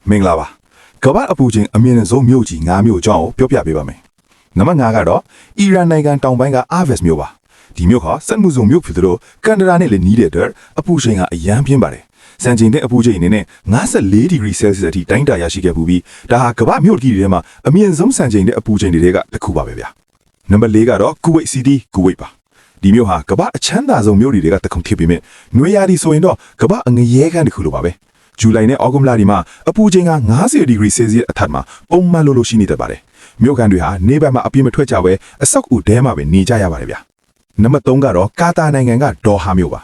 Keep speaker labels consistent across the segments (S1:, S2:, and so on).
S1: မင်္ဂလာပါကမ္ဘာအပူချိန်အမြင့်ဆုံးမြို့ကြီး9မြို့အကြောင်းကိုပြောပြပေးပါမယ်နံပါတ်5ကတော့အီရန်နိုင်ငံတောင်ပိုင်းကအာဗက်စ်မြို့ပါဒီမြို့ဟာစက်မှုစုံမြို့ဖြစ်သလိုကန်ဒါရာနဲ့လည်းနီးတဲ့အတွက်အပူချိန်ကအရန်ပြင်းပါတယ်စံချိန်တဲ့အပူချိန်အနေနဲ့54ဒီဂရီဆဲလ်စီယပ်အထိတိုင်းတာရရှိခဲ့ပူပြီးဒါဟာကမ္ဘာမြို့ကြီးတွေထဲမှာအမြင့်ဆုံးစံချိန်တဲ့အပူချိန်တွေကတစ်ခုပါပဲဗျာနံပါတ်4ကတော့ကူဝိတ်စီတီကူဝိတ်ပါဒီမြို့ဟာကမ္ဘာအချမ်းသာဆုံးမြို့တွေကတစ်ခုဖြစ်ပေမဲ့နွေရာသီဆိုရင်တော့ကမ္ဘာအငရဲခန်းတစ်ခုလိုပါပဲဇူလိုင်နဲ့ဩဂုတ်လဒီမှာအပူချိန်က50ဒီဂရီဆဲလ်စီယပ်အထက်မှာပုံမှန်လို့ရှိနေတတ်ပါတယ်မြို့ကန်တွေဟာနေဘက်မှာအပြည့်မထွက်ကြဘဲအဆောက်အဦထဲမှာပဲနေကြရပါတယ်ဗျာနံပါတ်3ကတော့ကာတာနိုင်ငံကဒေါ်ဟာမြို့ပါ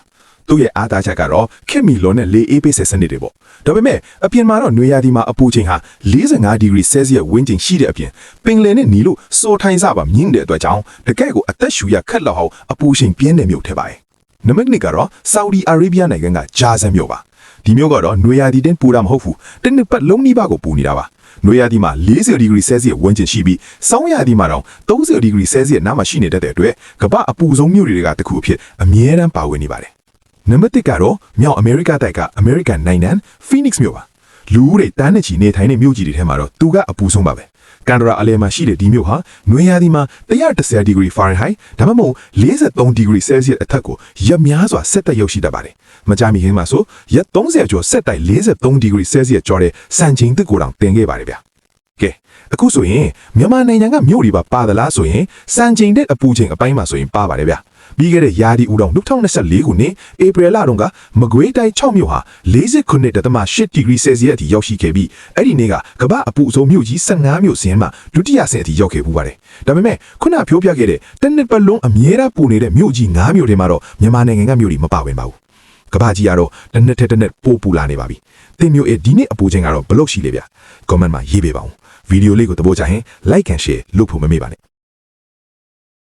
S1: သူ့ရဲ့အားသားချက်ကတော့ခင်မီလွန်နဲ့လေအေးပေးဆက်စနစ်တွေပေါ့ဒါပေမဲ့အပြင်မှာတော့နွေရာသီမှာအပူချိန်ဟာ45ဒီဂရီဆဲလ်စီယပ်ဝန်းကျင်ရှိတဲ့အပြင်ပင်လယ်နဲ့နီလို့စိုးထိုင်းစားပါမြင့်တဲ့အတွက်ကြောင့်တကယ့်ကိုအသက်ရှူရခက်လောက်အောင်အပူချိန်ပြင်းတဲ့မြို့ထဲပါတယ်နံပါတ်2ကတော့ဆော်ဒီအာရေဗျနိုင်ငံကဂျာဇန်မြို့ပါဒီမြို့ကတော့နွေရာသီတင်ပူတာမဟုတ်ဘူးတနစ်ပတ်လုံးနီးပါးကိုပူနေတာပါနွေရာသီမှာ40ဒီဂရီဆဲလ်စီယပ်ဝန်းကျင်ရှိပြီးဆောင်းရာသီမှာတော့30ဒီဂရီဆဲလ်စီယပ်နားမှာရှိနေတဲ့အတွက်ကမ္ဘာအပူဆုံးမြို့တွေကတစ်ခုအဖြစ်အမြဲတမ်းပါဝင်နေပါတယ်နံပါတ်1ကတော့မြောက်အမေရိကတိုက်က American နိုင်ငံဖီနစ်မြို့ပါလူဦးရေတန်းနဲ့ချီနေထိုင်တဲ့မြို့ကြီးတွေထဲမှာတော့သူကအပူဆုံးပါပဲကန်ဒရာအလဲမှာရှိတဲ့ဒီမြို့ဟာနွေရာသီမှာ110ဒီဂရီဖာရင်ဟိုက်ဒါမှမဟုတ်43ဒီဂရီဆဲလ်စီယပ်အထက်ကိုရက်များစွာဆက်တက်ရောက်ရှိတတ်ပါတယ်မကြမီခင်မှာဆိုရက်30ကျော်ဆက်တိုက်43ဒီဂရီဆဲလ်စီယပ်ကျော်တဲ့စံချိန်တစ်ကိုတောင်တင်ခဲ့ပါတယ်ဗျာကဲအခုဆိုရင်မြန်မာနိုင်ငံကမြို့တွေပါသလားဆိုရင်စံချိန်တဲ့အပူချိန်အပိုင်းမှာဆိုရင်ပါပါတယ်ဗျာပြီးခဲ့တဲ့ရာသီဥတု2024ခုနှစ်ဧပြီလတုန်းကမကွေးတိုင်း6မြို့ဟာ49.8ဒီဂရီဆဲလ်စီယပ်အထိရောက်ရှိခဲ့ပြီးအဲ့ဒီနေ့ကကမ္ဘာအပူဆုံးမြို့ကြီး15မြို့စင်းမှာဒုတိယဆင့်အထိရောက်ခဲ့ပူပါတယ်ဒါပေမဲ့ခုနပြောပြခဲ့တဲ့တနစ်ပတ်လုံးအမြဲတမ်းပူနေတဲ့မြို့ကြီး9မြို့ထဲမှာတော့မြန်မာနိုင်ငံကမြို့တွေမပါဝင်ပါဘူးကမ္ဘာကြီးကတော့တစ်နှစ်ထက်တစ်နှစ်ပိုပူလာနေပါပြီသင်မျိုးဒီနေ့အပူချိန်ကတော့ဘယ်လောက်ရှိလဲဗျ comment မှာရေးပေးပါဦးဗီဒီယိုလေးကိုသဘောကျရင် like and share လုပ်ဖို့မမေ့ပါနဲ့